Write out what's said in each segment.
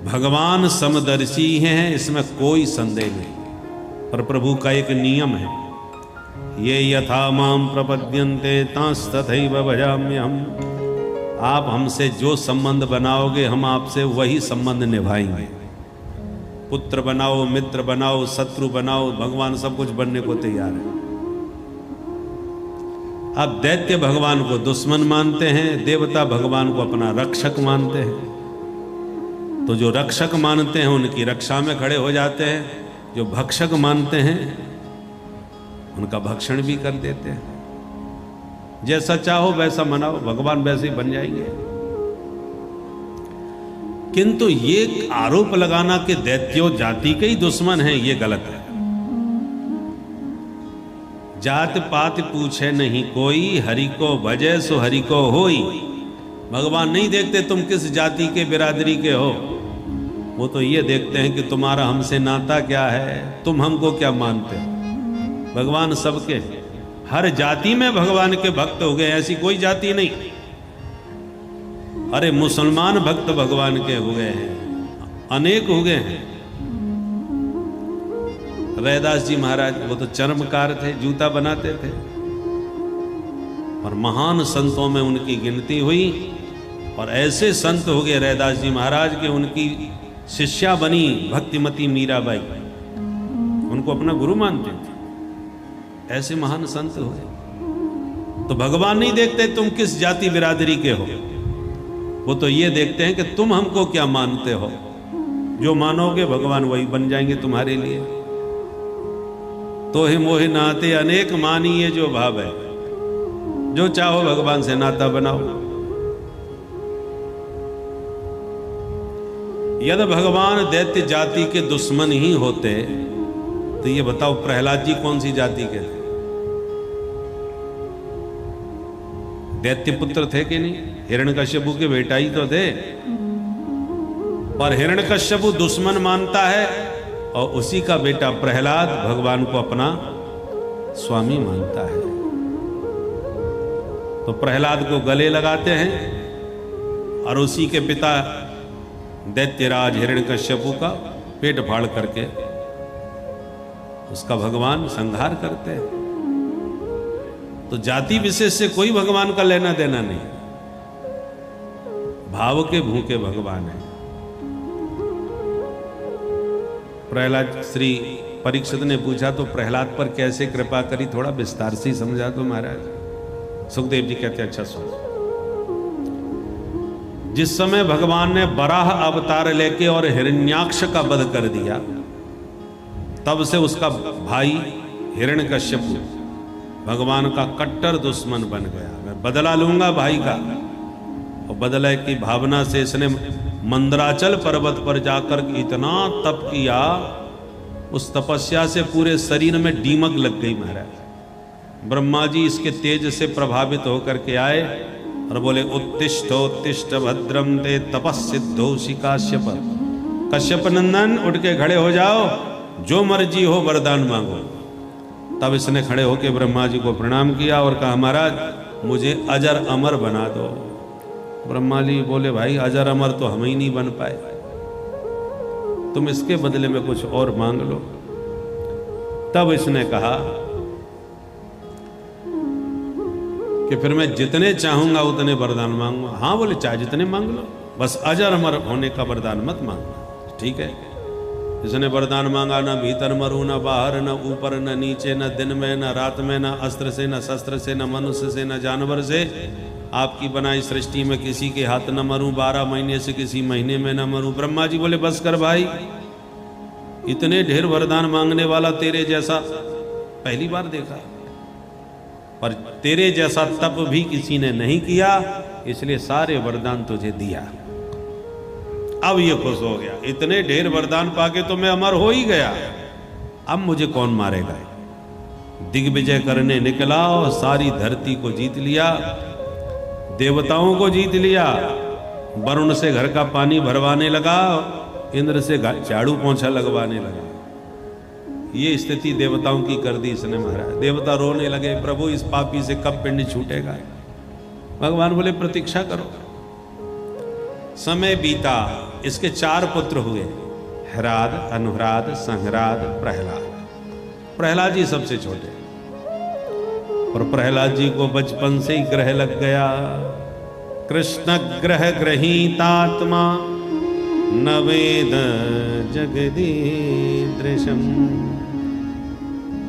भगवान समदर्शी हैं, इसमें कोई संदेह नहीं। पर प्रभु का एक नियम है, ये यथा माम प्रपद्यन्ते तांस्तथैव भजाम्यहम्। आप हमसे जो संबंध बनाओगे हम आपसे वही संबंध निभाएंगे। पुत्र बनाओ, मित्र बनाओ, शत्रु बनाओ, भगवान सब कुछ बनने को तैयार है। आप दैत्य भगवान को दुश्मन मानते हैं, देवता भगवान को अपना रक्षक मानते हैं। तो जो रक्षक मानते हैं उनकी रक्षा में खड़े हो जाते हैं, जो भक्षक मानते हैं उनका भक्षण भी कर देते हैं। जैसा चाहो वैसा मनाओ, भगवान वैसे ही बन जाएंगे। किंतु ये आरोप लगाना कि दैत्यो जाति के ही दुश्मन हैं, ये गलत है। जात पात पूछे नहीं कोई, हरि को भजे सो हरि को होई। भगवान नहीं देखते तुम किस जाति के बिरादरी के हो, वो तो ये देखते हैं कि तुम्हारा हमसे नाता क्या है, तुम हमको क्या मानते हो। भगवान सबके, हर जाति में भगवान के भक्त हो गए, ऐसी कोई जाति नहीं। अरे मुसलमान भक्त भगवान के हो गए हैं, अनेक हो गए हैं। रैदास जी महाराज वो तो चर्मकार थे, जूता बनाते थे, और महान संतों में उनकी गिनती हुई। और ऐसे संत हो गए रैदास जी महाराज के उनकी शिष्या बनी भक्तिमती मीराबाई, उनको अपना गुरु मानते थे। ऐसे महान संत हो गए। तो भगवान नहीं देखते तुम किस जाति बिरादरी के हो, वो तो ये देखते हैं कि तुम हमको क्या मानते हो। जो मानोगे भगवान वही बन जाएंगे तुम्हारे लिए। तो ही मोहि नाते अनेक मानिए जो भाव है, जो चाहो भगवान से नाता बनाओ। यदि भगवान दैत्य जाति के दुश्मन ही होते तो ये बताओ प्रहलाद जी कौन सी जाति के थे? दैत्य पुत्र थे कि नहीं? हिरण्यकश्यपु के बेटा ही तो थे। पर हिरण्यकश्यपु दुश्मन मानता है और उसी का बेटा प्रहलाद भगवान को अपना स्वामी मानता है। तो प्रहलाद को गले लगाते हैं और उसी के पिता दैत्यराज हिरण्यकश्यपु का पेट फाड़ करके उसका भगवान संहार करते हैं। तो जाति विशेष से कोई भगवान का लेना देना नहीं, भाव के भूखे भगवान है। प्रहलाद श्री परीक्षित ने पूछा तो प्रहलाद पर कैसे कृपा करी, थोड़ा विस्तार से समझा तो महाराज। सुखदेव जी कहते अच्छा सुनो। जिस समय भगवान ने वराह अवतार लेके और हिरण्याक्ष का वध कर दिया, तब से उसका भाई हिरण्यकश्यप भगवान का कट्टर दुश्मन बन गया। मैं बदला लूंगा भाई का। और बदले की भावना से इसने मंदराचल पर्वत पर जाकर इतना तप किया, उस तपस्या से पूरे शरीर में दीमक लग गई महाराज। ब्रह्मा जी इसके तेज से प्रभावित होकर के आए और बोले उत्तिष्ठ भद्रम ते तपस्सिद्धोषि काश्यप। कश्यप नंदन उठ के खड़े हो जाओ, जो मर्जी हो वरदान मांगो। तब इसने खड़े होकर ब्रह्मा जी को प्रणाम किया और कहा महाराज मुझे अजर अमर बना दो। ब्रह्मा जी बोले भाई अजर अमर तो हम ही नहीं बन पाए, तुम इसके बदले में कुछ और मांग लो। तब इसने कहा कि फिर मैं जितने चाहूंगा उतने वरदान मांगूंगा। हाँ बोले चाहे जितने मांग लो, बस अजर अमर होने का वरदान मत मांगना। ठीक है। इसने वरदान मांगा, न भीतर मरू, न बाहर, न ऊपर, न नीचे, न दिन में, न रात में, न अस्त्र से, न शस्त्र से, न मनुष्य से, न जानवर से, आपकी बनाई सृष्टि में किसी के हाथ न मरूं, 12 महीने से किसी महीने में न मरूं। ब्रह्मा जी बोले बस कर भाई, इतने ढेर वरदान मांगने वाला तेरे जैसा पहली बार देखा, पर तेरे जैसा तप भी किसी ने नहीं किया, इसलिए सारे वरदान तुझे दिया। अब ये खुश हो गया, इतने ढेर वरदान पाके तो मैं अमर हो ही गया, अब मुझे कौन मारेगा। दिग्विजय करने निकला और सारी धरती को जीत लिया, देवताओं को जीत लिया, वरुण से घर का पानी भरवाने लगा, इंद्र से झाड़ू पोंछा लगवाने लगा। ये स्थिति देवताओं की कर दी इसने महाराज। देवता रोने लगे, प्रभु इस पापी से कब पिंड छूटेगा। भगवान बोले प्रतीक्षा करो। समय बीता, इसके 4 पुत्र हुए, ह्राद, अनुह्राद, संह्राद, प्रहलाद। प्रहलाद जी सबसे छोटे, और प्रहलाद जी को बचपन से ही ग्रह लग गया। कृष्ण ग्रह ग्रहीतात्मा न वेद जगदीदृशम।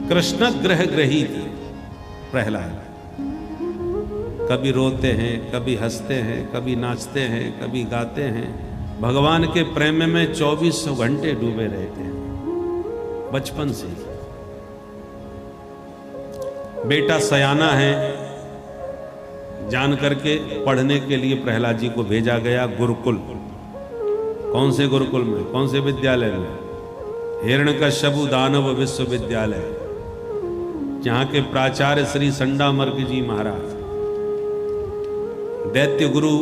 कृष्ण ग्रह ग्रहीत प्रहलाद, कभी रोते हैं, कभी हंसते हैं, कभी नाचते हैं, कभी गाते हैं। भगवान के प्रेम में 24 घंटे डूबे रहते हैं बचपन से। बेटा सयाना है जान करके पढ़ने के लिए प्रहलाद जी को भेजा गया गुरुकुल। कौन से गुरुकुल में, कौन से विद्यालय में? हिरण्यकश्यपु दानव विश्वविद्यालय, जहां के प्राचार्य श्री संडामर्क जी महाराज, दैत्य गुरु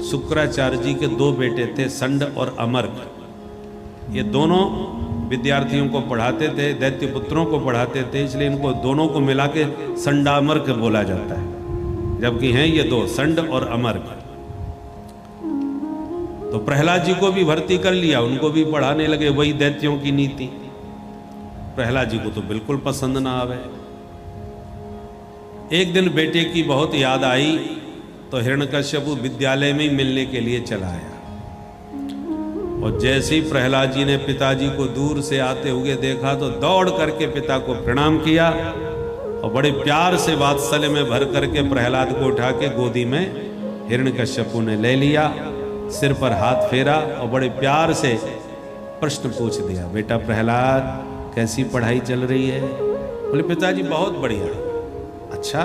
शुक्राचार्य जी के 2 बेटे थे, संड और अमर्क। ये दोनों विद्यार्थियों को पढ़ाते थे, दैत्य पुत्रों को पढ़ाते थे, इसलिए इनको दोनों को मिला के संडामर्क बोला जाता है, जबकि हैं ये 2, संड और अमर्क। तो प्रहलाद जी को भी भर्ती कर लिया, उनको भी पढ़ाने लगे, वही दैत्यों की नीति। प्रहलाद जी को तो बिल्कुल पसंद ना आवे। एक दिन बेटे की बहुत याद आई, तो हिरण्यकश्यपु विद्यालय में ही मिलने के लिए चला आया। और जैसे ही प्रहलाद जी ने पिताजी को दूर से आते हुए देखा, तो दौड़ करके पिता को प्रणाम किया और बड़े प्यार से वात्सल्य में भर करके प्रहलाद को उठा के गोदी में हिरण्यकश्यपु ने ले लिया, सिर पर हाथ फेरा और बड़े प्यार से प्रश्न पूछ दिया, बेटा प्रहलाद कैसी पढ़ाई चल रही है? बोले पिताजी बहुत बढ़िया। अच्छा,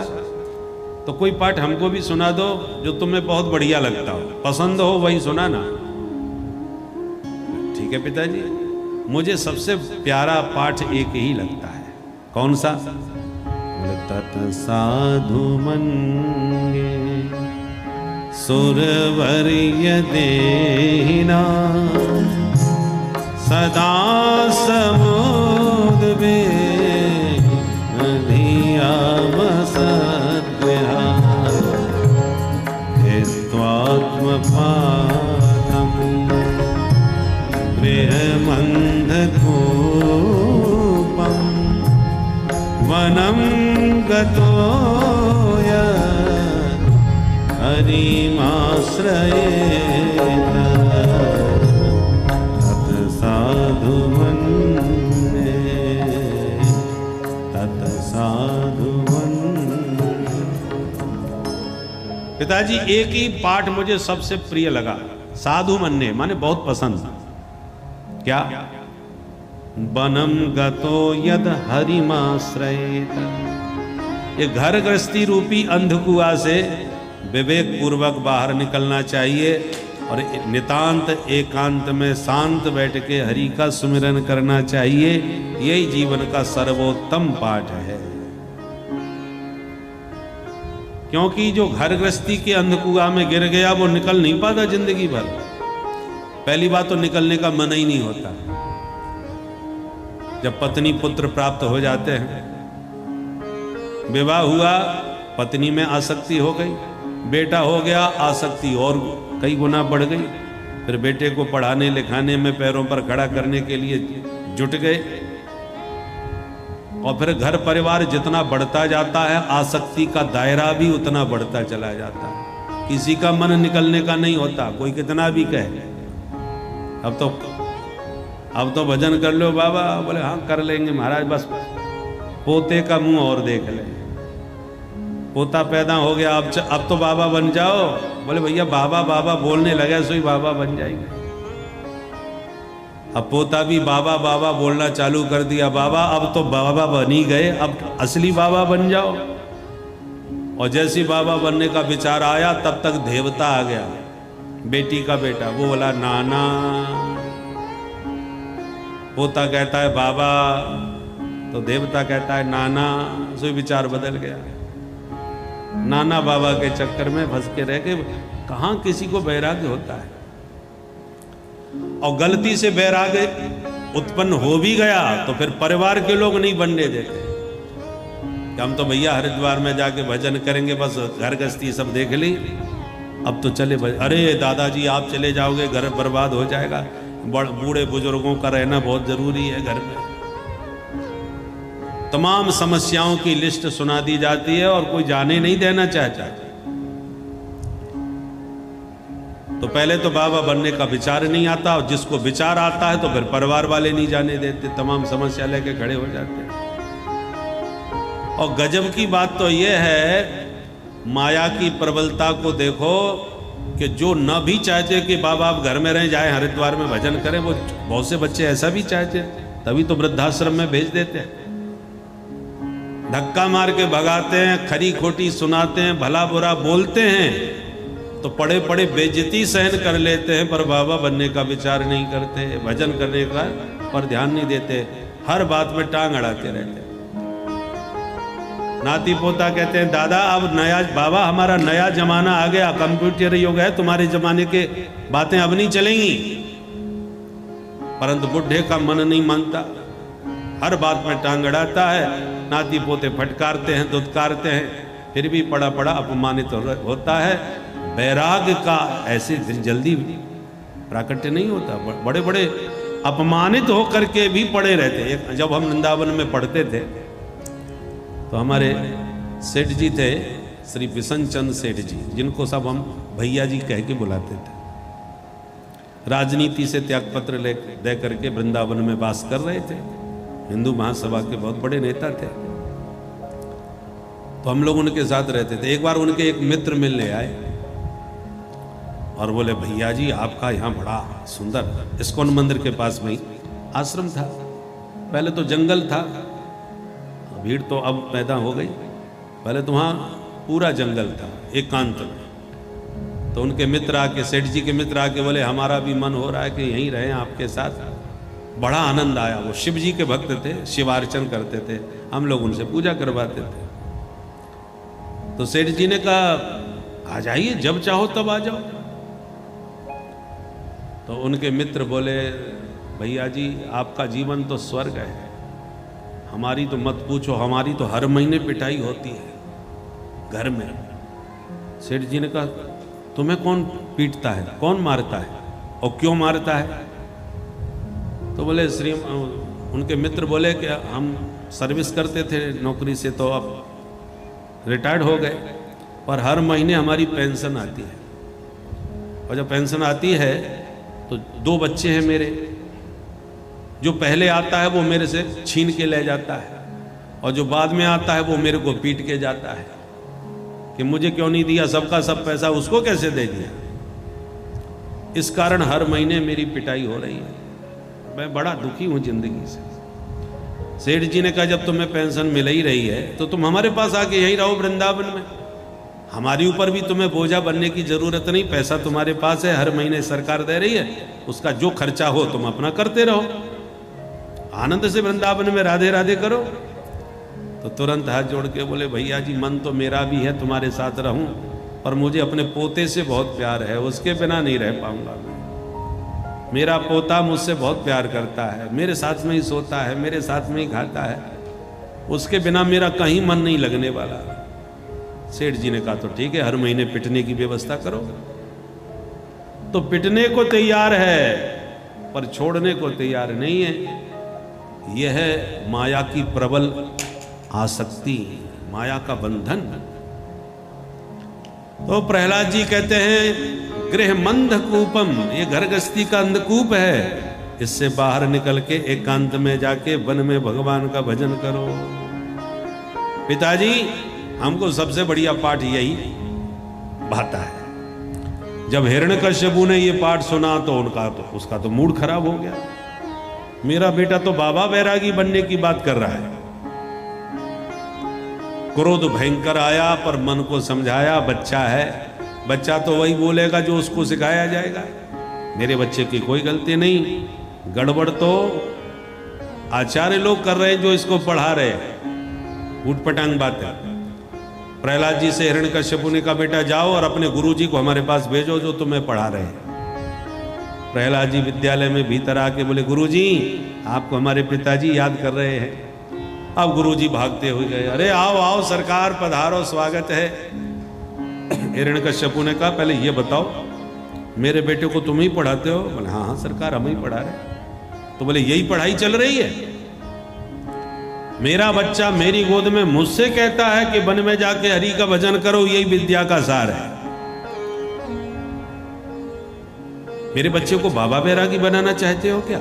तो कोई पाठ हमको भी सुना दो जो तुम्हें बहुत बढ़िया लगता हो, पसंद हो, वही सुना ना। ठीक है पिताजी, मुझे सबसे प्यारा पाठ एक ही लगता है। कौन सा? बोले तत् साधु मंगे सुरवर्य देहिना सदा समुद्वे स्वात्मपादम गृहमन्धकूपं वनं गतो हरिमाश्रयेत तत् साधु मन्ये तत् साधु। पिताजी एक ही पाठ मुझे सबसे प्रिय लगा, साधु मन्ने, माने बहुत पसंद। क्या? बनम गतो यद हरिमाश्रयेत। ये घर गृहस्थी रूपी अंधकुआ से विवेक पूर्वक बाहर निकलना चाहिए और नितांत एकांत में शांत बैठ के हरि का सुमिरन करना चाहिए। यही जीवन का सर्वोत्तम पाठ है। क्योंकि जो घर गृहस्थी के अंधकुआ में गिर गया वो निकल नहीं पाता जिंदगी भर। पहली बात तो निकलने का मन ही नहीं होता। जब पत्नी पुत्र प्राप्त हो जाते हैं, विवाह हुआ, पत्नी में आसक्ति हो गई, बेटा हो गया, आसक्ति और कई गुना बढ़ गई। फिर बेटे को पढ़ाने लिखाने में पैरों पर खड़ा करने के लिए जुट गए, और फिर घर परिवार जितना बढ़ता जाता है आसक्ति का दायरा भी उतना बढ़ता चला जाता है। किसी का मन निकलने का नहीं होता, कोई कितना भी कहे अब तो भजन कर लो बाबा। बोले हाँ कर लेंगे महाराज, बस पोते का मुंह और देख ले। पोता पैदा हो गया, अब तो बाबा बन जाओ। बोले भैया बाबा बाबा बोलने लगे सो ही बाबा बन जाएंगे। अब पोता भी बाबा बाबा बोलना चालू कर दिया, बाबा अब तो बाबा बन ही गए, अब असली बाबा बन जाओ। और जैसी बाबा बनने का विचार आया तब तक देवता आ गया, बेटी का बेटा। वो बोला नाना। पोता कहता है बाबा, तो देवता कहता है नाना। सो विचार बदल गया। नाना बाबा के चक्कर में फंस के रह गए। कहां किसी को वैराग्य होता है। और गलती से वैराग्य उत्पन्न हो भी गया तो फिर परिवार के लोग नहीं बनने देते। हम तो भैया हरिद्वार में जाके भजन करेंगे, बस घर गृहस्थी सब देख ली। अब तो चले अरे दादाजी आप चले जाओगे घर बर्बाद हो जाएगा, बूढ़े बुजुर्गों का रहना बहुत जरूरी है घर में। तमाम समस्याओं की लिस्ट सुना दी जाती है और कोई जाने नहीं देना चाहता। तो पहले तो बाबा बनने का विचार नहीं आता, और जिसको विचार आता है तो फिर परिवार वाले नहीं जाने देते, तमाम समस्या लेके खड़े हो जाते हैं। और गजब की बात तो यह है, माया की प्रबलता को देखो कि जो न भी चाहते कि बाबा आप घर में रहें, जाए हरिद्वार में भजन करें, वो बहुत से बच्चे ऐसा भी चाहते, तभी तो वृद्धाश्रम में भेज देते हैं। धक्का मार के भगाते हैं, खरी खोटी सुनाते हैं, भला बुरा बोलते हैं, तो पड़े पड़े बेइज्जती सहन कर लेते हैं, पर बाबा बनने का विचार नहीं करते, भजन करने का पर ध्यान नहीं देते, हर बात में टांग अड़ाते रहते हैं। नाती पोता कहते हैं दादा अब नया, बाबा हमारा नया जमाना आ गया, कंप्यूटर युग है, तुम्हारे जमाने के बातें अब नहीं चलेंगी। परंतु बुढ़े का मन नहीं मानता, हर बात में टांग अड़ाता है, नाती पोते फटकारते हैं, दुत्कारते हैं, फिर भी पड़ा पड़ा अपमानित होता है। वैराग्य का ऐसे जल्दी प्राकट्य नहीं होता, बड़े बड़े अपमानित होकर के भी पड़े रहते। जब हम वृंदावन में पढ़ते थे तो हमारे सेठ जी थे, श्री बिशन चंद सेठ जी, जिनको सब हम भैया जी कह के बुलाते थे। राजनीति से त्यागपत्र दे करके वृंदावन में वास कर रहे थे, हिंदू महासभा के बहुत बड़े नेता थे। तो हम लोग उनके साथ रहते थे। एक बार उनके एक मित्र मिलने आए और बोले भैया जी आपका यहाँ बड़ा सुंदर इस्कॉन मंदिर के पास में आश्रम था, पहले तो जंगल था, भीड़ तो अब पैदा हो गई, पहले तो वहाँ पूरा जंगल था एकांत में। तो उनके मित्र आके, सेठ जी के मित्र आके बोले हमारा भी मन हो रहा है कि यहीं रहें आपके साथ। बड़ा आनंद आया, वो शिव जी के भक्त थे, शिवार्चन करते थे, हम लोग उनसे पूजा करवाते थे। तो सेठ जी ने कहा आ जाइए, जब चाहो तब आ जाओ। तो उनके मित्र बोले भैया जी आपका जीवन तो स्वर्ग है, हमारी तो मत पूछो, हमारी तो हर महीने पिटाई होती है घर में। सेठ जी ने कहा तुम्हें कौन पीटता है, कौन मारता है और क्यों मारता है? तो बोले उनके मित्र बोले कि हम सर्विस करते थे नौकरी से, तो अब रिटायर्ड हो गए, पर हर महीने हमारी पेंशन आती है, और जब पेंशन आती है तो 2 बच्चे हैं मेरे, जो पहले आता है वो मेरे से छीन के ले जाता है, और जो बाद में आता है वो मेरे को पीट के जाता है कि मुझे क्यों नहीं दिया, सबका सब पैसा उसको कैसे दे दिया। इस कारण हर महीने मेरी पिटाई हो रही है, मैं बड़ा दुखी हूं जिंदगी से। सेठ जी ने कहा जब तुम्हें पेंशन मिल ही रही है तो तुम हमारे पास आके यहीं रहो वृंदावन में, हमारी ऊपर भी तुम्हें बोझा बनने की जरूरत नहीं, पैसा तुम्हारे पास है, हर महीने सरकार दे रही है, उसका जो खर्चा हो तुम अपना करते रहो, आनंद से वृंदावन में राधे राधे करो। तो तुरंत हाथ जोड़ के बोले भैया जी मन तो मेरा भी है तुम्हारे साथ रहूं, पर मुझे अपने पोते से बहुत प्यार है, उसके बिना नहीं रह पाऊंगा मैं। मेरा पोता मुझसे बहुत प्यार करता है, मेरे साथ में ही सोता है, मेरे साथ में ही खाता है, उसके बिना मेरा कहीं मन नहीं लगने वाला। सेठ जी ने कहा तो ठीक है, हर महीने पिटने की व्यवस्था करो। तो पिटने को तैयार है पर छोड़ने को तैयार नहीं है। यह है माया की प्रबल आसक्ति, माया का बंधन। तो प्रहलाद जी कहते हैं गृह मंद कूपम, ये घर गृहस्थी का अंधकूप है, इससे बाहर निकल के एकांत में जाके वन में भगवान का भजन करो। पिताजी हमको सबसे बढ़िया पाठ यही भाता है। जब हिरण्यकश्यपु ने ये पाठ सुना तो उसका तो मूड खराब हो गया। मेरा बेटा तो बाबा वैरागी बनने की बात कर रहा है। क्रोध भयंकर आया पर मन को समझाया, बच्चा है, बच्चा तो वही बोलेगा जो उसको सिखाया जाएगा। मेरे बच्चे की कोई गलती नहीं, गड़बड़ तो आचार्य लोग कर रहे हैं जो इसको पढ़ा रहे हैं, ऊटपटांग बात है। प्रहलाद जी से हिरण्यकश्यपु ने कहा बेटा जाओ और अपने गुरुजी को हमारे पास भेजो जो तुम्हें पढ़ा रहे हैं। प्रहलाद जी विद्यालय में भीतर आके बोले गुरुजी आपको हमारे पिताजी याद कर रहे हैं। अब गुरुजी भागते हुए गए, अरे आओ आओ सरकार पधारो, स्वागत है। हिरण्यकश्यपु ने कहा पहले ये बताओ मेरे बेटे को तुम ही पढ़ाते हो? बोले हाँ हाँ सरकार हम ही पढ़ा रहे। तो बोले यही पढ़ाई चल रही है? मेरा बच्चा मेरी गोद में मुझसे कहता है कि वन में जाके हरि का भजन करो, यही विद्या का सार है। मेरे बच्चे को बाबा बैरागी बनाना चाहते हो क्या?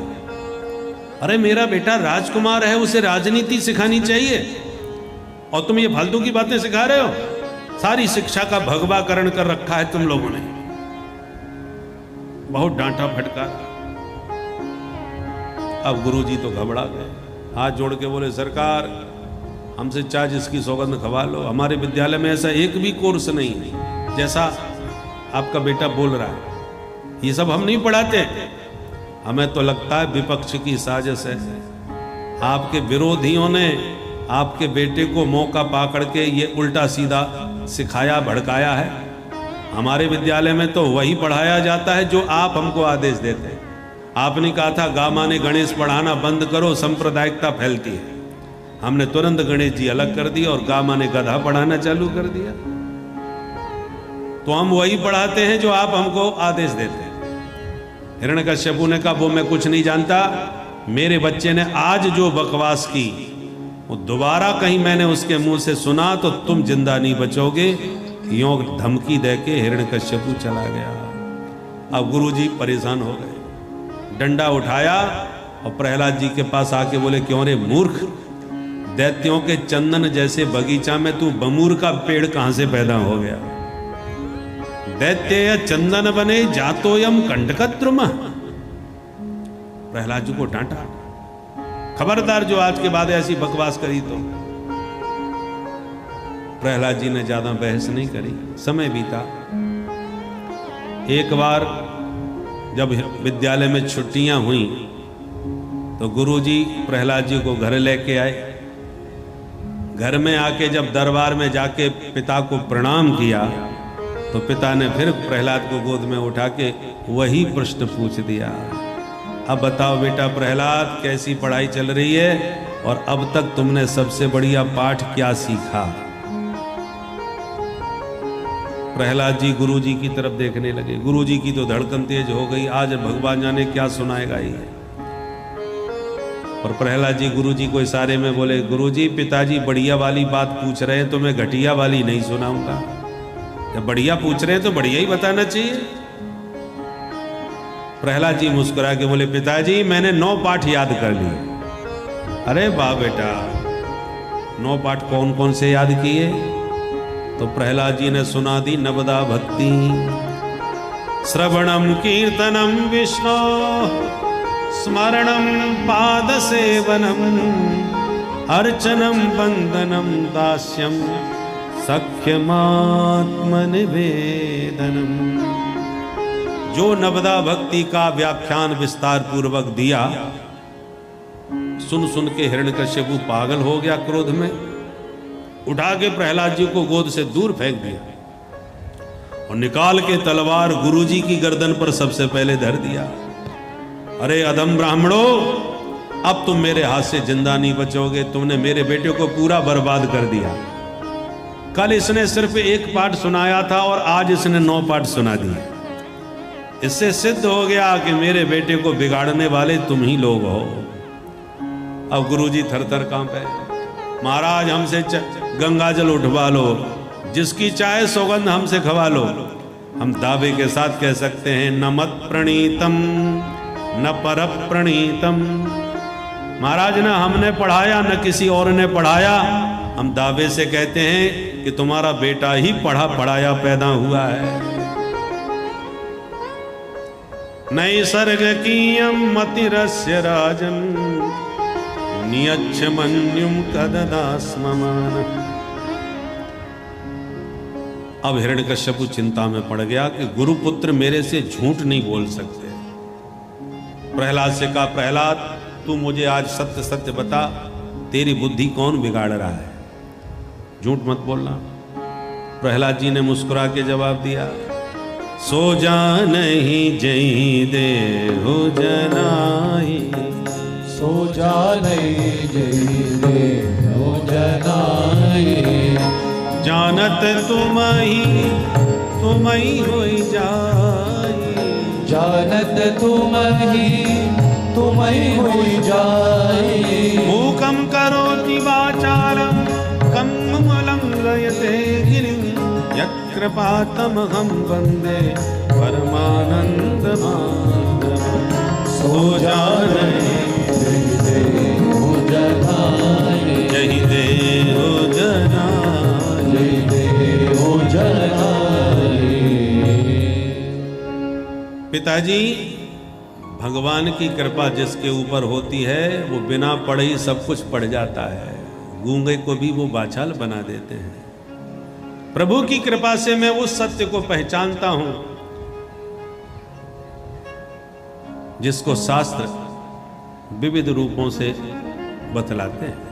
अरे मेरा बेटा राजकुमार है, उसे राजनीति सिखानी चाहिए और तुम ये फालतू की बातें सिखा रहे हो। सारी शिक्षा का भगवाकरण कर रखा है तुम लोगों ने। बहुत डांटा फटका। अब गुरुजी तो घबरा गए, हाथ जोड़ के बोले सरकार हमसे चाहे जिसकी सौगंध खवा लो, हमारे विद्यालय में ऐसा एक भी कोर्स नहीं है जैसा आपका बेटा बोल रहा है। ये सब हम नहीं पढ़ाते। हमें तो लगता है विपक्ष की साजिश है। आपके विरोधियों ने आपके बेटे को मौका पाकर के ये उल्टा सीधा सिखाया, भड़काया है। हमारे विद्यालय में तो वही पढ़ाया जाता है जो आप हमको आदेश देते हैं। आपने कहा था गामा ने गणेश पढ़ाना बंद करो, सांप्रदायिकता फैलती है। हमने तुरंत गणेश जी अलग कर दिया और गामा ने गधा पढ़ाना चालू कर दिया। तो हम वही पढ़ाते हैं जो आप हमको आदेश देते हैं। हिरण्यकश्यपु ने कहा वो मैं कुछ नहीं जानता, मेरे बच्चे ने आज जो बकवास की वो दोबारा कहीं मैंने उसके मुंह से सुना तो तुम जिंदा नहीं बचोगे। यों धमकी देके हिरण्यकश्यपु चला गया। अब गुरुजी परेशान हो गए, डंडा उठाया और प्रहलाद जी के पास आके बोले क्यों रे मूर्ख, दैत्यों के चंदन जैसे बगीचा में तू बमूर का पेड़ कहां से पैदा हो गया? दैत्य चंदन बने जातोयम कंटकद्रुम। प्रहलाद जी को डांटा, खबरदार जो आज के बाद ऐसी बकवास करी तो। प्रहलाद जी ने ज्यादा बहस नहीं करी, समय बीता। एक बार जब विद्यालय में छुट्टियां हुई तो गुरुजी प्रहलाद जी को घर लेके आए। घर में आके जब दरबार में जाके पिता को प्रणाम किया तो पिता ने फिर प्रहलाद को गोद में उठा के वही प्रश्न पूछ दिया, अब बताओ बेटा प्रहलाद कैसी पढ़ाई चल रही है और अब तक तुमने सबसे बढ़िया पाठ क्या सीखा? प्रहलाद जी गुरुजी की तरफ देखने लगे। गुरुजी की तो धड़कन तेज हो गई, आज भगवान जाने क्या सुनाएगा ये। और प्रहलाद जी गुरुजी को इशारे में बोले गुरुजी पिताजी बढ़िया वाली बात पूछ रहे हैं तो मैं घटिया वाली नहीं सुनाऊंगा। जब बढ़िया पूछ रहे हैं तो बढ़िया ही बताना चाहिए। प्रहलाद जी मुस्कुरा के बोले पिताजी मैंने 9 पाठ याद कर लिए। अरे वाह बेटा, 9 पाठ कौन कौन से याद किए? तो प्रहलाद जी ने सुना दी नवदा भक्ति, श्रवणम कीर्तनम विष्णु स्मरणम पाद सेवनम अर्चनम वंदनम दास्यम सख्यमात्म निवेदनम। जो नवदा भक्ति का व्याख्यान विस्तार पूर्वक दिया, सुन सुन के हिरण्यकश्यपु पागल हो गया। क्रोध में उठा के प्रहलाद जी को गोद से दूर फेंक दिया और निकाल के तलवार गुरुजी की गर्दन पर सबसे पहले धर दिया। अरे अधम ब्राह्मणों, अब तुम मेरे हाथ से जिंदा नहीं बचोगे। तुमने मेरे बेटे को पूरा बर्बाद कर दिया। कल इसने सिर्फ 1 पाठ सुनाया था और आज इसने 9 पाठ सुना दिए। इससे सिद्ध हो गया कि मेरे बेटे को बिगाड़ने वाले तुम ही लोग हो। अब गुरुजी थर-थर कांपे, महाराज हमसे गंगा जल उठवा लो, जिसकी चाहे सौगंध हमसे खवा लो। हम दावे के साथ कह सकते हैं न मत प्रणीतम न पर प्रणीतम। महाराज न हमने पढ़ाया न किसी और ने पढ़ाया। हम दावे से कहते हैं कि तुम्हारा बेटा ही पढ़ा पढ़ाया पैदा हुआ है। नैसर्गिकीयं मतिरस्य राजन् नियच्छ मन्युं कददास्ममान। अब हिरण्यकश्यपु चिंता में पड़ गया कि गुरुपुत्र मेरे से झूठ नहीं बोल सकते। प्रहलाद से कहा प्रहलाद तू मुझे आज सत्य सत्य बता, तेरी बुद्धि कौन बिगाड़ रहा है? झूठ मत बोलना। प्रहलाद जी ने मुस्कुरा के जवाब दिया, सो जानहि जहि देहु जनाहि, सो जानहि जहि देहु जनाहि। जानत तुमहि तुम ही होई जाई। जानत तुम ही होई जाई। मूकं करोति वाचालं कम्मलं लयते गिरिं यत्कृपातमहं वन्दे परमानंद माधवं। सो जाने जय देव जनाए। जय देव जनाए। जय देव जनाए। पिताजी, भगवान की कृपा जिसके ऊपर होती है वो बिना पढ़े ही सब कुछ पढ़ जाता है। गूंगे को भी वो वाचाल बना देते हैं। प्रभु की कृपा से मैं उस सत्य को पहचानता हूं जिसको शास्त्र विविध रूपों से बतलाते हैं।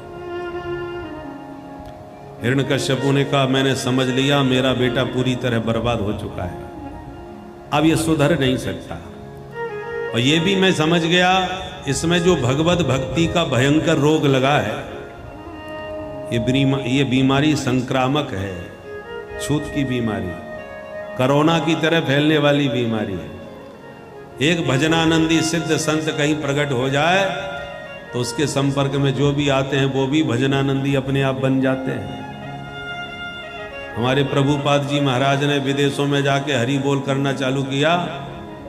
हिरण्यकश्यपु ने कहा, मैंने समझ लिया मेरा बेटा पूरी तरह बर्बाद हो चुका है, अब ये सुधर नहीं सकता। और ये भी मैं समझ गया इसमें जो भगवत भक्ति का भयंकर रोग लगा है, ये बीमारी संक्रामक है, छूत की बीमारी, कोरोना की तरह फैलने वाली बीमारी है। एक भजनानंदी सिद्ध संत कहीं प्रकट हो जाए तो उसके संपर्क में जो भी आते हैं वो भी भजनानंदी अपने आप बन जाते हैं। हमारे प्रभुपाद जी महाराज ने विदेशों में जाके हरि बोल करना चालू किया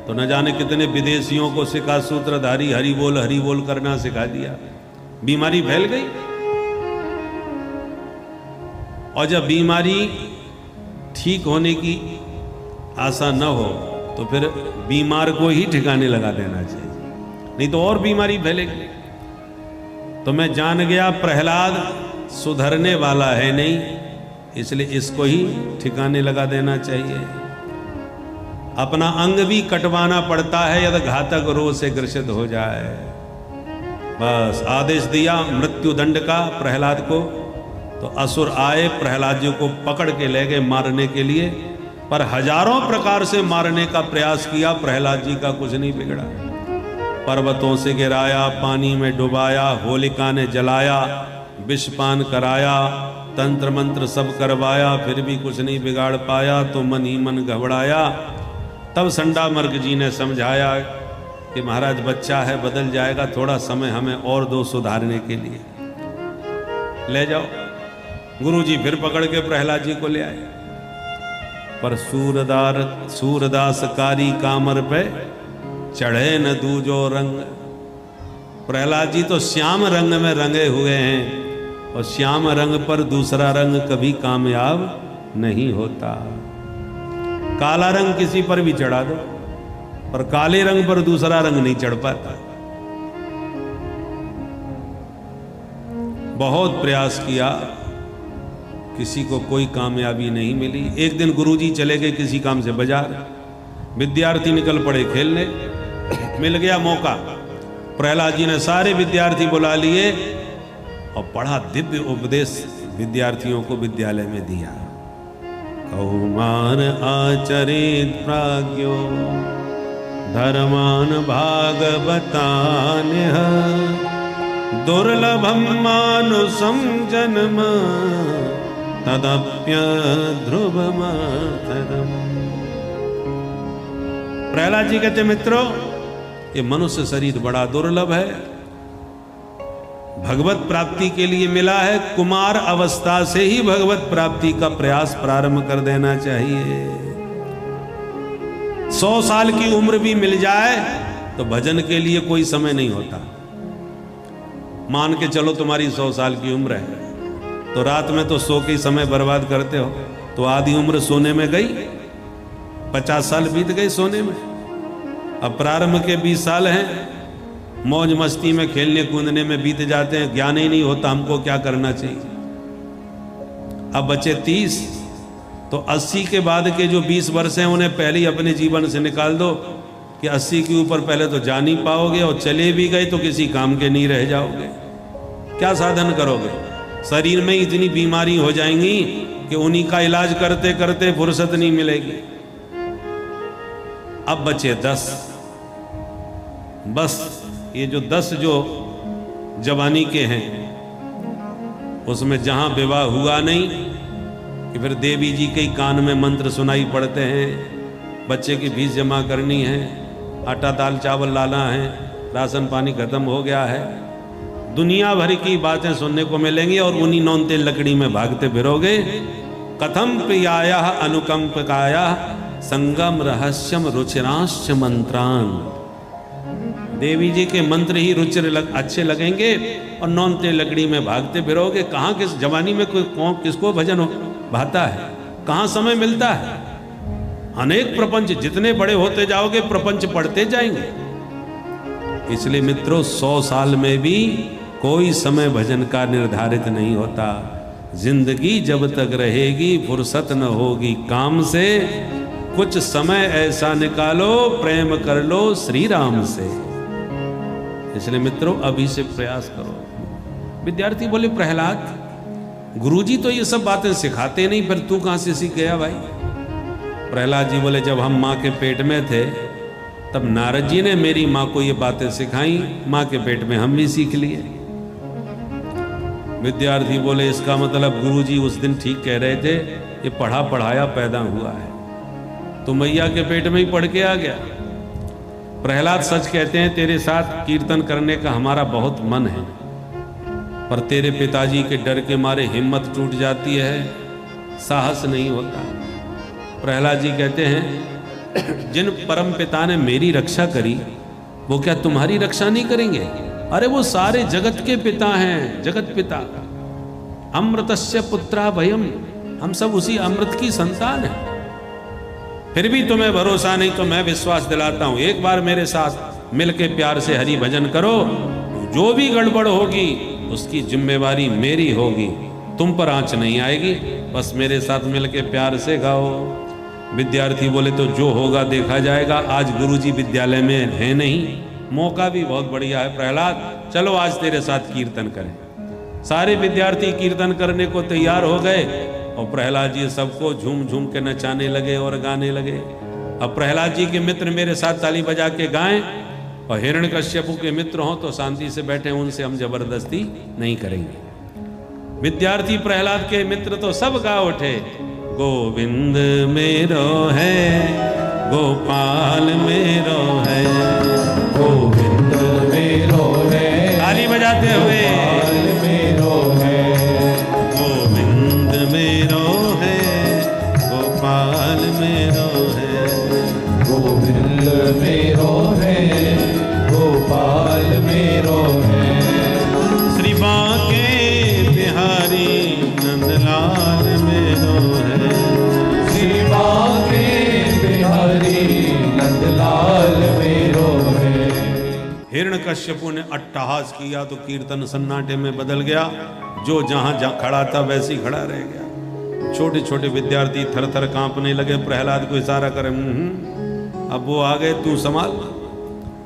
तो न जाने कितने विदेशियों को सिखा सूत्रधारी हरि बोल करना सिखा दिया। बीमारी फैल गई। और जब बीमारी ठीक होने की आशा न हो तो फिर बीमार को ही ठिकाने लगा देना चाहिए, नहीं तो और बीमारी फैलेगी। तो मैं जान गया प्रहलाद सुधरने वाला है नहीं, इसलिए इसको ही ठिकाने लगा देना चाहिए। अपना अंग भी कटवाना पड़ता है यदि घातक रोग से ग्रसित हो जाए। बस आदेश दिया मृत्यु दंड का प्रहलाद को, तो असुर आए प्रहलाद जी को पकड़ के ले गए मारने के लिए, पर हजारों प्रकार से मारने का प्रयास किया, प्रहलाद जी का कुछ नहीं बिगड़ा। पर्वतों से गिराया, पानी में डुबाया, होलिका ने जलाया, विषपान कराया, तंत्र मंत्र सब करवाया, फिर भी कुछ नहीं बिगाड़ पाया। तो मन ही मन घबराया। तब संडामर्ग जी ने समझाया कि महाराज बच्चा है, बदल जाएगा, थोड़ा समय हमें और दो सुधारने के लिए, ले जाओ। गुरुजी फिर पकड़ के प्रहलाद जी को ले आए, पर सूरदास कारी कामर पे चढ़े न दूजो रंग। प्रहलाद जी तो श्याम रंग में रंगे हुए हैं, और श्याम रंग पर दूसरा रंग कभी कामयाब नहीं होता। काला रंग किसी पर भी चढ़ा दो, पर काले रंग पर दूसरा रंग नहीं चढ़ पाता। बहुत प्रयास किया, किसी को कोई कामयाबी नहीं मिली। एक दिन गुरुजी चले गए किसी काम से बाजार, विद्यार्थी निकल पड़े खेलने, मिल गया मौका। प्रहलाद जी ने सारे विद्यार्थी बुला लिए और बड़ा दिव्य उपदेश विद्यार्थियों को विद्यालय में दिया। कौमार आचरित प्राज्ञो धर्मान भागवतान दुर्लभम मानुषम जन्म तदप्य ध्रुवमातरम। प्रहलाद जी कहते मित्रों, ये मनुष्य शरीर बड़ा दुर्लभ है, भगवत प्राप्ति के लिए मिला है। कुमार अवस्था से ही भगवत प्राप्ति का प्रयास प्रारंभ कर देना चाहिए। 100 साल की उम्र भी मिल जाए तो भजन के लिए कोई समय नहीं होता। मान के चलो तुम्हारी 100 साल की उम्र है, तो रात में तो सो के समय बर्बाद करते हो, तो आधी उम्र सोने में गई, 50 साल बीत गए सोने में। अब प्रारंभ के 20 साल हैं, मौज मस्ती में खेलने कूदने में बीत जाते हैं, ज्ञान ही नहीं होता हमको क्या करना चाहिए। अब बचे 30, तो 80 के बाद के जो 20 वर्ष हैं उन्हें पहले ही अपने जीवन से निकाल दो कि 80 के ऊपर पहले तो जा नहीं पाओगे, और चले भी गए तो किसी काम के नहीं रह जाओगे। क्या साधन करोगे? शरीर में इतनी बीमारी हो जाएंगी कि उन्हीं का इलाज करते करते फुर्सत नहीं मिलेगी। अब बचे 10, बस ये जो 10 जो जवानी के हैं उसमें जहां विवाह हुआ नहीं कि फिर देवी जी के कान में मंत्र सुनाई पड़ते हैं, बच्चे की फीस जमा करनी है, आटा दाल चावल लाना है, राशन पानी खत्म हो गया है, दुनिया भर की बातें सुनने को मिलेंगी और उन्हीं नौनते लकड़ी में भागते फिरोगे। कथम प्रियाया अनुकंपकाया संगम रहस्यम रुचिराश्च मंत्रान। देवी जी के मंत्र ही अच्छे लगेंगे और नौनते लकड़ी में भागते फिरोगे। कहाँ किस जवानी में किसको भजन भाता है, कहाँ समय मिलता है। अनेक प्रपंच, जितने बड़े होते जाओगे प्रपंच पढ़ते जाएंगे। इसलिए मित्रों 100 साल में भी कोई समय भजन का निर्धारित नहीं होता। जिंदगी जब तक रहेगी फुर्सत न होगी काम से, कुछ समय ऐसा निकालो प्रेम कर लो श्री राम से। इसलिए मित्रों अभी से प्रयास करो। विद्यार्थी बोले प्रहलाद गुरुजी तो ये सब बातें सिखाते नहीं, फिर तू कहां से सीख गया भाई? प्रहलाद जी बोले जब हम माँ के पेट में थे तब नारद जी ने मेरी माँ को ये बातें सिखाई, माँ के पेट में हम भी सीख लिए। विद्यार्थी बोले इसका मतलब गुरुजी उस दिन ठीक कह रहे थे, ये पढ़ा पढ़ाया पैदा हुआ है, तो मैया के पेट में ही पढ़ के आ गया। प्रहलाद सच कहते हैं तेरे साथ कीर्तन करने का हमारा बहुत मन है, पर तेरे पिताजी के डर के मारे हिम्मत टूट जाती है, साहस नहीं होता। प्रहलाद जी कहते हैं जिन परम पिता ने मेरी रक्षा करी वो क्या तुम्हारी रक्षा नहीं करेंगे? अरे वो सारे जगत के पिता हैं, जगत पिता। अमृतस्य पुत्रा भयम, हम सब उसी अमृत की संतान है। फिर भी तुम्हें भरोसा नहीं तो मैं विश्वास दिलाता हूं, एक बार मेरे साथ मिलके प्यार से हरि भजन करो, जो भी गड़बड़ होगी उसकी जिम्मेवारी मेरी होगी, तुम पर आंच नहीं आएगी, बस मेरे साथ मिलके प्यार से गाओ। विद्यार्थी बोले तो जो होगा देखा जाएगा, आज गुरुजी विद्यालय में है नहीं, मौका भी बहुत बढ़िया है। प्रहलाद चलो आज तेरे साथ कीर्तन करें। सारे विद्यार्थी कीर्तन करने को तैयार हो गए और प्रहलाद जी सबको झूम झूम के नचाने लगे और गाने लगे। अब प्रहलाद जी के मित्र मेरे साथ ताली बजा के गाएं और हिरण्यकश्यपु के मित्र हों तो शांति से बैठे, उनसे हम जबरदस्ती नहीं करेंगे। विद्यार्थी प्रहलाद के मित्र तो सब गा उठे, गोविंद मेरो है गोपाल मेरो है, गोविंद मेरो है ताली बजाते हुए, गोपाल मेरो है, गोविंद मेरो है गोपाल मेरो है, गोविंद मेरो है गोपाल मेरो है, श्री बांके बिहारी नंदलाल मेरो है, श्री बांके बिहारी नंदलाल मेरो है। हिरण्यकश्यपु ने अट्टहास किया तो कीर्तन सन्नाटे में बदल गया, जो जहां खड़ा था वैसे ही खड़ा रह गया। छोटे छोटे विद्यार्थी थर थर कांपने लगे, प्रहलाद को इशारा करे अब वो आ गए तू संभाल।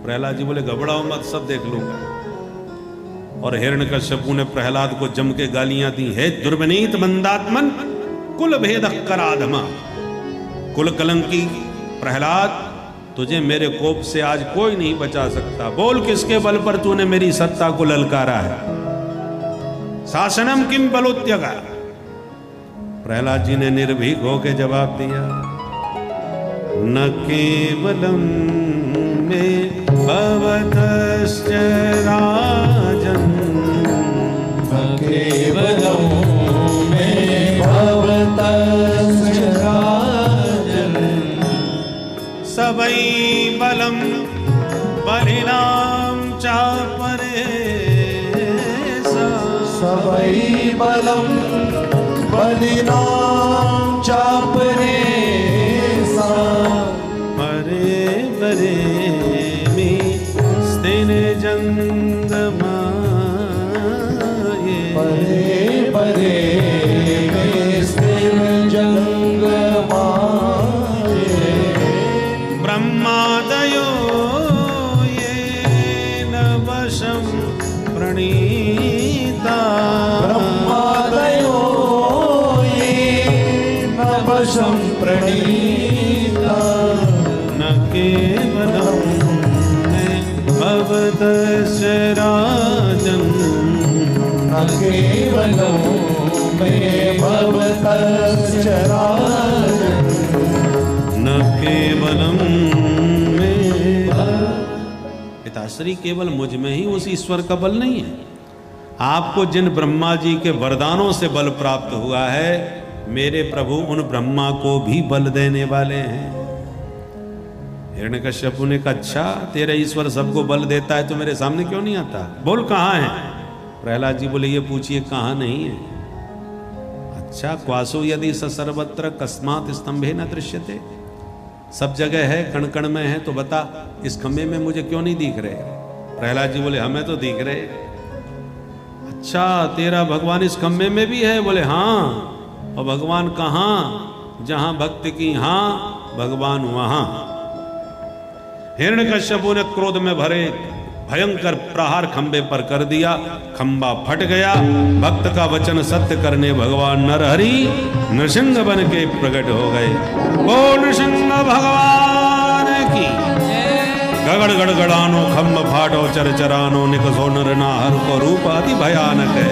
प्रहलाद जी बोले घबराओ मत, सब देख लूंगा। और हिरण्यकश्यपु ने प्रहलाद को जम के गालियां दी, है दुर्विनीत मंदात्मन कुल भेद कराधमा, कुल कलंकी प्रहलाद, तुझे मेरे कोप से आज कोई नहीं बचा सकता। बोल किसके बल पर तूने मेरी सत्ता को ललकारा है? शासनम किम बलोत्यगा। प्रहलाद जी ने निर्भीक होकर जवाब दिया, न केवलम में भवतश्च राजन, न केवलम में भवतश्च राजन, सबई बलम बलिनाम चापरे, सबई बलम बलिनाम चापरे, परे बरे में स्थिन जंग माये, परे परे में स्थिर जंग माये, ब्रह्मादयो ये न वशं प्रणीता, ब्रह्मादयो ये न वशं प्रणीता, न केवलं भवतश्च राजन्, न केवलं में भवतश्चराचर न केवलम में। पिताश्री केवल मुझ में ही उस ईश्वर का बल नहीं है। आपको जिन ब्रह्मा जी के वरदानों से बल प्राप्त हुआ है, मेरे प्रभु उन ब्रह्मा को भी बल देने वाले हैं। हिरण्यकश्यप ने कहा, अच्छा तेरा ईश्वर सबको बल देता है तो मेरे सामने क्यों नहीं आता? बोल कहाँ है? प्रहलाद जी बोले, ये पूछिए कहाँ नहीं है। अच्छा, क्वासो यदि सर्वत्र कस्मात स्तंभे न दृश्यते, सब जगह है, कण कण में है, तो बता इस खंबे में मुझे क्यों नहीं दिख रहे? प्रहलाद जी बोले, हमें तो दिख रहे। अच्छा, तेरा भगवान इस खंबे में भी है? बोले हाँ। और भगवान कहाँ? जहां भक्त की हाँ, भगवान वहां। हिरण्यकश्यप ने क्रोध में भरे भयंकर प्रहार खंबे पर कर दिया, खंबा फट गया। भक्त का वचन सत्य करने भगवान नरहरि नृसिंह बन के प्रकट हो गए। ओ नृसिंह भगवान की गगड़ गड़गड़ानो खम्भ फाटो चरचरानो निकसो नर नाहर को रूप अति भयानक है।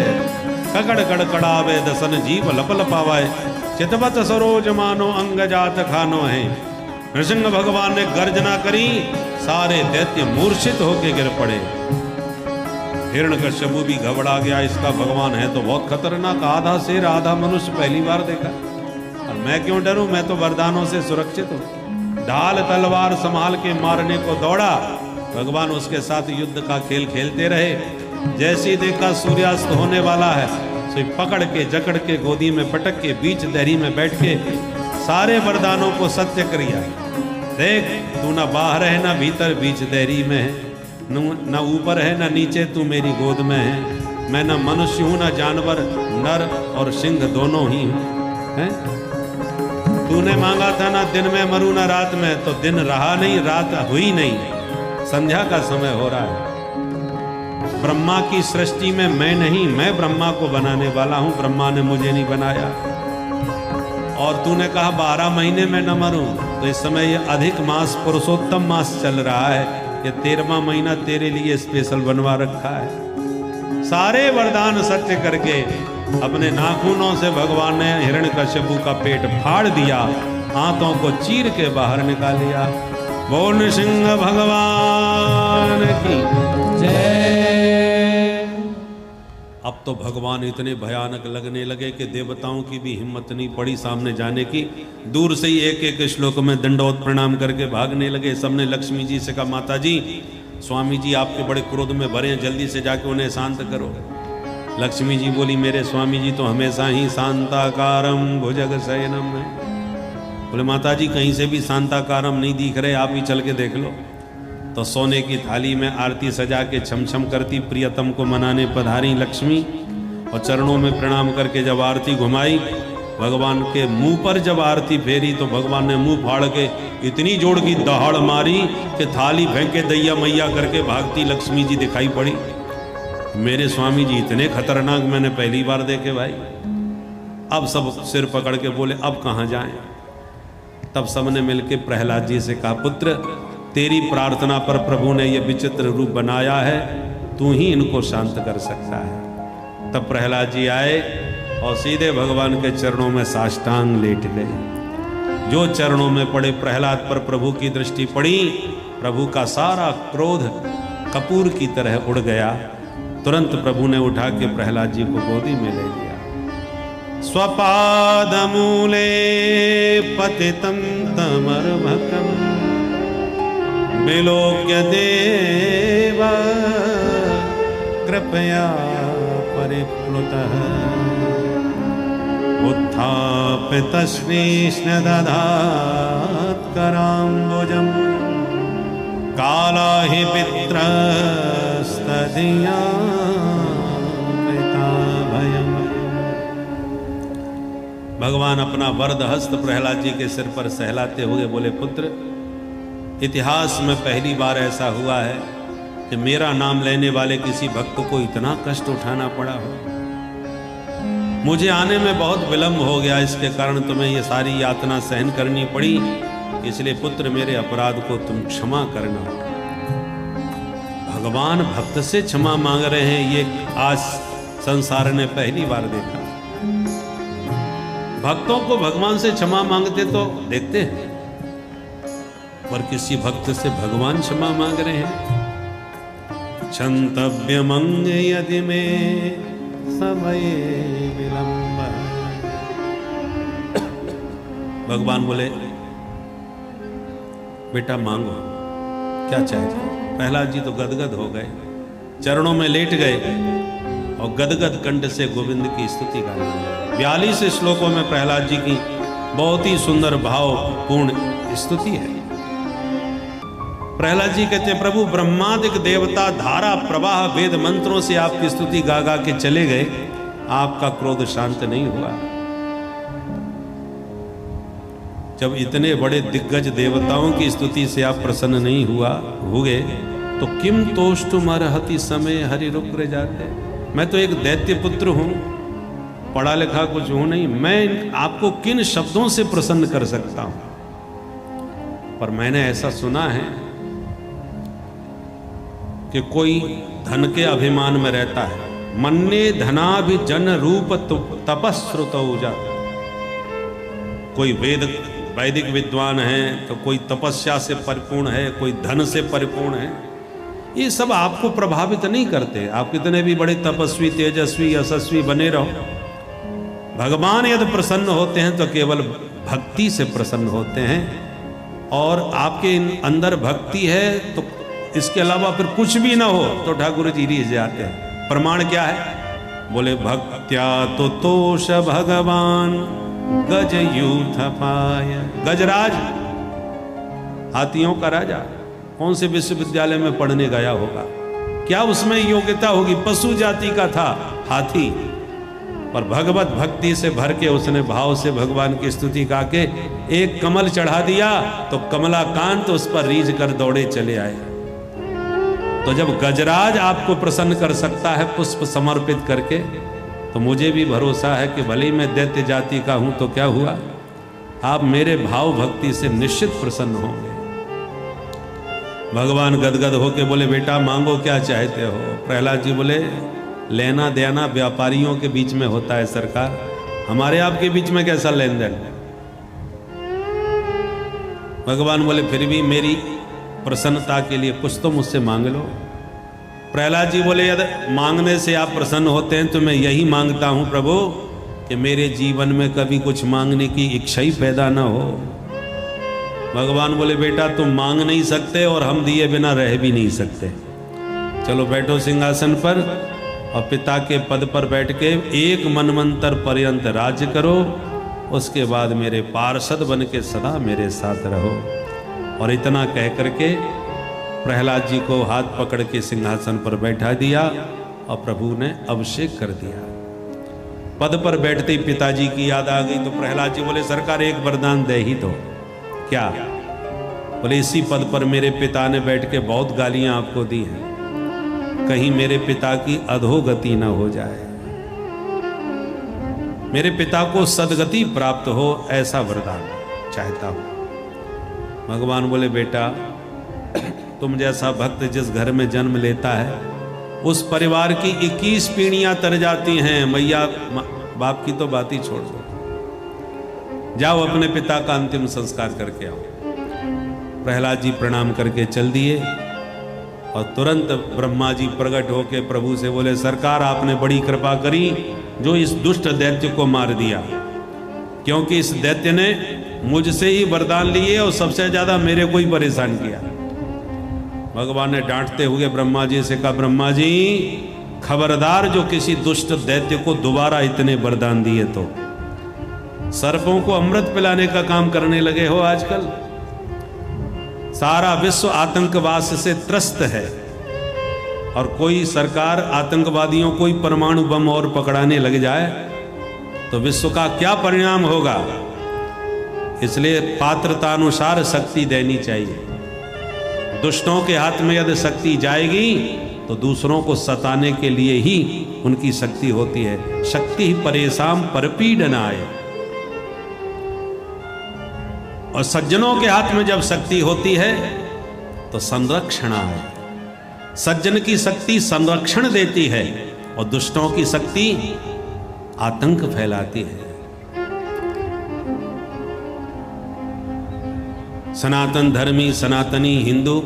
ककड़ कड़कड़ावे दसन जीव लप लपावे चितवत सरोज मानो अंग जात खानो है। नृसिंह भगवान ने गर्जना करी, सारे दैत्य मूर्छित होके गिर पड़े। हिरण्यकश्यप भी घबरा गया, इसका भगवान है तो बहुत खतरनाक, आधा शेर आधा मनुष्य, पहली बार देखा। और मैं क्यों डरूं? मैं तो वरदानों से सुरक्षित हूं। ढाल तलवार संभाल के मारने को दौड़ा। भगवान उसके साथ युद्ध का खेल खेलते रहे। जैसे ही देखा सूर्यास्त होने वाला है, तो पकड़ के जकड़ के गोदी में पटक के बीच दहरी में बैठ के सारे वरदानों को सत्य करिया। देख, तू ना बाहर है ना भीतर, बीच दहरी में है, न ऊपर है ना नीचे, तू मेरी गोद में है। मैं ना मनुष्य हूं ना जानवर, नर और सिंह दोनों ही हूं। तूने मांगा था ना दिन में मरूं ना रात में, तो दिन रहा नहीं, रात हुई नहीं, संध्या का समय हो रहा है। ब्रह्मा की सृष्टि में मैं नहीं, मैं ब्रह्मा को बनाने वाला हूं, ब्रह्मा ने मुझे नहीं बनाया। और तूने कहा 12 महीने में न मरूं, तो इस समय ये अधिक मास पुरुषोत्तम मास चल रहा है, ये 13वां महीना तेरे लिए स्पेशल बनवा रखा है। सारे वरदान सत्य करके अपने नाखूनों से भगवान ने हिरण्यकश्यप का पेट फाड़ दिया, हाथों को चीर के बाहर निकाल लिया। बोल नृसिंह भगवान की जय। अब तो भगवान इतने भयानक लगने लगे कि देवताओं की भी हिम्मत नहीं पड़ी सामने जाने की। दूर से ही एक एक श्लोक में दंडवत प्रणाम करके भागने लगे। सबने लक्ष्मी जी से कहा, माता जी, स्वामी जी आपके बड़े क्रोध में भरे हैं, जल्दी से जाके उन्हें शांत करो। लक्ष्मी जी बोली, मेरे स्वामी जी तो हमेशा ही शांताकारम भुजग शयनम है। बोले, माता जी कहीं से भी शांताकारम नहीं दिख रहे, आप ही चल के देख लो। तो सोने की थाली में आरती सजा के छमछम करती प्रियतम को मनाने पधारी लक्ष्मी, और चरणों में प्रणाम करके जब आरती घुमाई, भगवान के मुंह पर जब आरती फेरी तो भगवान ने मुंह फाड़ के इतनी जोर की दहाड़ मारी कि थाली फेंके दैया मैया करके भागती लक्ष्मी जी दिखाई पड़ी। मेरे स्वामी जी इतने खतरनाक मैंने पहली बार देखे भाई। अब सब सिर पकड़ के बोले, अब कहाँ जाएं? तब सबने मिलके प्रहलाद जी से कहा, पुत्र तेरी प्रार्थना पर प्रभु ने यह विचित्र रूप बनाया है, तू ही इनको शांत कर सकता है। तब प्रहलाद जी आए और सीधे भगवान के चरणों में साष्टांग लेट गए। जो चरणों में पड़े प्रहलाद पर प्रभु की दृष्टि पड़ी, प्रभु का सारा क्रोध कपूर की तरह उड़ गया। तुरंत प्रभु ने उठा के प्रहलाद जी को गोदी में ले लिया। स्वपाद मूले पतितं तमर्भकम् विलोक्य देव कृपया परिप्लुतः उत्थापितश्रीष्ण दधात् कराम्बुजम् काला हि पित्रस्तधिया पिता भयम्। भगवान अपना वरद हस्त प्रहलाद जी के सिर पर सहलाते हुए बोले, पुत्र इतिहास में पहली बार ऐसा हुआ है कि मेरा नाम लेने वाले किसी भक्त को इतना कष्ट उठाना पड़ा हो। मुझे आने में बहुत विलंब हो गया, इसके कारण तुम्हें ये सारी यातना सहन करनी पड़ी, इसलिए पुत्र मेरे अपराध को तुम क्षमा करना। भगवान भक्त से क्षमा मांग रहे हैं, ये आज संसार ने पहली बार देखा। भक्तों को भगवान से क्षमा मांगते तो देखते हैं, पर किसी भक्त से भगवान क्षमा मांग रहे हैं। क्षंतव्यमंग यदि में समय विलंब। भगवान बोले बेटा मांगो क्या चाहते हो। प्रहलाद जी तो गदगद हो गए, चरणों में लेट गए और गदगद कंठ से गोविंद की स्तुति गाने लगे। 42 श्लोकों में प्रहलाद जी की बहुत ही सुंदर भावपूर्ण स्तुति है। प्रहलाद जी कहते हैं प्रभु ब्रह्मादिक देवता धारा प्रवाह वेद मंत्रों से आपकी स्तुति गा गा के चले गए, आपका क्रोध शांत नहीं हुआ। जब इतने बड़े दिग्गज देवताओं की स्तुति से आप प्रसन्न नहीं हुए तो किम तोष्टुम अर्हति समय हरि रुक्र जाते। मैं तो एक दैत्य पुत्र हूं, पढ़ा लिखा कुछ हूं नहीं, मैं आपको किन शब्दों से प्रसन्न कर सकता हूं। पर मैंने ऐसा सुना है कि कोई धन के अभिमान में रहता है, मन्ने धनाभिजन रूप तपस्रुतौजा। कोई वैदिक विद्वान है तो कोई तपस्या से परिपूर्ण है, कोई धन से परिपूर्ण है। ये सब आपको प्रभावित नहीं करते। आप कितने भी बड़े तपस्वी तेजस्वी यशस्वी बने रहो, भगवान यदि प्रसन्न होते हैं तो केवल भक्ति से प्रसन्न होते हैं। और आपके अंदर भक्ति है तो इसके अलावा फिर कुछ भी ना हो तो ठाकुर जी रीझ जाते हैं। प्रमाण क्या है? बोले भक्त्या तो तोष भगवान गज यूथ पाय। गजराज हाथियों का राजा कौन से विश्वविद्यालय में पढ़ने गया होगा, क्या उसमें योग्यता होगी? पशु जाति का था हाथी, पर भगवत भक्ति से भर के उसने भाव से भगवान की स्तुति गा के एक कमल चढ़ा दिया तो कमलाकांत उस पर रीझ कर दौड़े चले आए। तो जब गजराज आपको प्रसन्न कर सकता है पुष्प समर्पित करके, तो मुझे भी भरोसा है कि भले ही मैं दैत्य जाति का हूं तो क्या हुआ, आप मेरे भाव भक्ति से निश्चित प्रसन्न होंगे। भगवान गदगद होके बोले बेटा मांगो क्या चाहते हो। प्रहलाद जी बोले लेना देना व्यापारियों के बीच में होता है सरकार, हमारे आपके बीच में कैसा लेन देन। भगवान बोले फिर भी मेरी प्रसन्नता के लिए कुछ तो मुझसे मांग लो। प्रहलाद जी बोले यदि मांगने से आप प्रसन्न होते हैं तो मैं यही मांगता हूं प्रभु कि मेरे जीवन में कभी कुछ मांगने की इच्छा ही पैदा ना हो। भगवान बोले बेटा तुम मांग नहीं सकते और हम दिए बिना रह भी नहीं सकते। चलो बैठो सिंहासन पर और पिता के पद पर बैठ के एक मनवंतर पर्यंत राज्य करो, उसके बाद मेरे पार्षद बन के सदा मेरे साथ रहो। और इतना कह करके प्रहलाद जी को हाथ पकड़ के सिंहासन पर बैठा दिया और प्रभु ने अभिषेक कर दिया। पद पर बैठते ही पिताजी की याद आ गई तो प्रहलाद जी बोले सरकार एक वरदान दे ही दो। क्या? बोले इसी पद पर मेरे पिता ने बैठ के बहुत गालियां आपको दी हैं, कहीं मेरे पिता की अधोगति ना हो जाए, मेरे पिता को सदगति प्राप्त हो, ऐसा वरदान चाहता हूं। भगवान बोले बेटा तुम जैसा भक्त जिस घर में जन्म लेता है उस परिवार की 21 पीढ़ियां तर जाती हैं। मैया बाप की तो बात ही छोड़ दो, जाओ अपने पिता का अंतिम संस्कार करके आओ। प्रहलाद जी प्रणाम करके चल दिए और तुरंत ब्रह्मा जी प्रकट होके प्रभु से बोले सरकार आपने बड़ी कृपा करी जो इस दुष्ट दैत्य को मार दिया, क्योंकि इस दैत्य ने मुझसे ही वरदान लिए और सबसे ज्यादा मेरे को ही परेशान किया। भगवान ने डांटते हुए ब्रह्मा जी से कहा ब्रह्मा जी खबरदार जो किसी दुष्ट दैत्य को दोबारा इतने वरदान दिए तो। सर्पों को अमृत पिलाने का काम करने लगे हो आजकल। सारा विश्व आतंकवाद से त्रस्त है और कोई सरकार आतंकवादियों को ही परमाणु बम और पकड़ाने लग जाए तो विश्व का क्या परिणाम होगा। इसलिए पात्रतानुसार शक्ति देनी चाहिए। दुष्टों के हाथ में यदि शक्ति जाएगी तो दूसरों को सताने के लिए ही उनकी शक्ति होती है। शक्ति ही परेशान परपीडनाय। और सज्जनों के हाथ में जब शक्ति होती है तो संरक्षणाय। सज्जन की शक्ति संरक्षण देती है और दुष्टों की शक्ति आतंक फैलाती है। सनातन धर्मी सनातनी हिंदू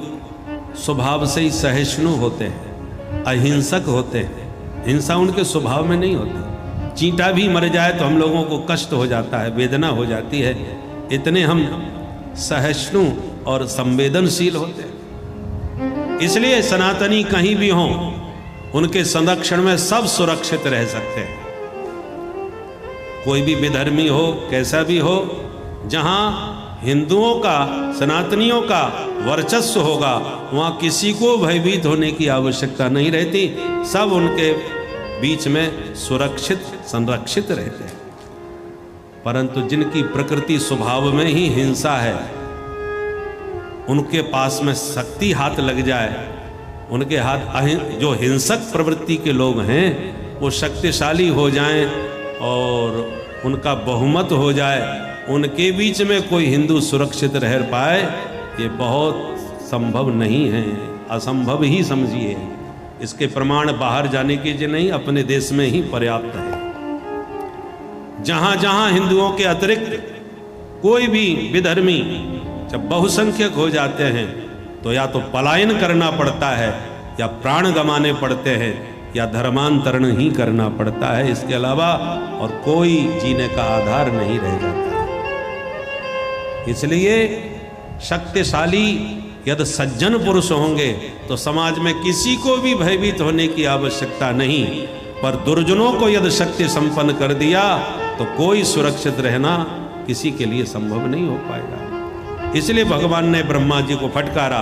स्वभाव से ही सहिष्णु होते हैं, अहिंसक होते हैं। हिंसा उनके स्वभाव में नहीं होती। चींटा भी मर जाए तो हम लोगों को कष्ट हो जाता है, वेदना हो जाती है। इतने हम सहिष्णु और संवेदनशील होते हैं। इसलिए सनातनी कहीं भी हों, उनके संरक्षण में सब सुरक्षित रह सकते हैं। कोई भी विधर्मी हो, कैसा भी हो, जहां हिंदुओं का, सनातनियों का वर्चस्व होगा, वहां किसी को भयभीत होने की आवश्यकता नहीं रहती। सब उनके बीच में सुरक्षित, संरक्षित रहते हैं। परंतु जिनकी प्रकृति स्वभाव में ही हिंसा है, उनके पास में शक्ति हाथ लग जाए, उनके हाथ, जो हिंसक प्रवृत्ति के लोग हैं वो शक्तिशाली हो जाएं और उनका बहुमत हो जाए, उनके बीच में कोई हिंदू सुरक्षित रह पाए, ये बहुत संभव नहीं है, असंभव ही समझिए। इसके प्रमाण बाहर जाने की जो नहीं, अपने देश में ही पर्याप्त है। जहां जहां हिंदुओं के अतिरिक्त कोई भी विधर्मी जब बहुसंख्यक हो जाते हैं, तो या तो पलायन करना पड़ता है, या प्राण गंवाने पड़ते हैं, या धर्मांतरण ही करना पड़ता है। इसके अलावा और कोई जीने का आधार नहीं रह जाता। इसलिए शक्तिशाली यदि सज्जन पुरुष होंगे तो समाज में किसी को भी भयभीत होने की आवश्यकता नहीं। पर दुर्जनों को यदि शक्ति संपन्न कर दिया तो कोई सुरक्षित रहना किसी के लिए संभव नहीं हो पाएगा। इसलिए भगवान ने ब्रह्मा जी को फटकारा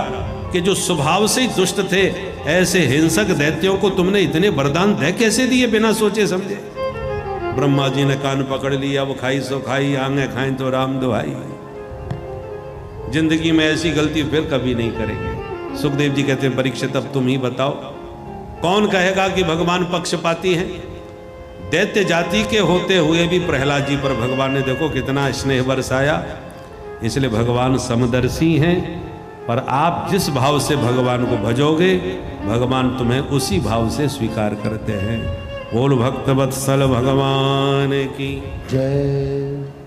कि जो स्वभाव से ही दुष्ट थे, ऐसे हिंसक दैत्यों को तुमने इतने वरदान दे कैसे दिए बिना सोचे समझे। ब्रह्मा जी ने कान पकड़ लिया, वो खाई सो खाई, आंखें खाई तो राम दुहाई। जिंदगी में ऐसी गलती फिर कभी नहीं करेंगे। सुखदेव जी कहते हैं, परीक्षित अब तुम ही बताओ, कौन कहेगा कि भगवान पक्षपाती हैं। दैत्य जाति के होते हुए भी प्रहलाद जी पर भगवान ने देखो कितना स्नेह बरसाया। इसलिए भगवान समदर्शी हैं। पर आप जिस भाव से भगवान को भजोगे, भगवान तुम्हें उसी भाव से स्वीकार करते हैं। बोल भक्त वत्सल भगवान की जय।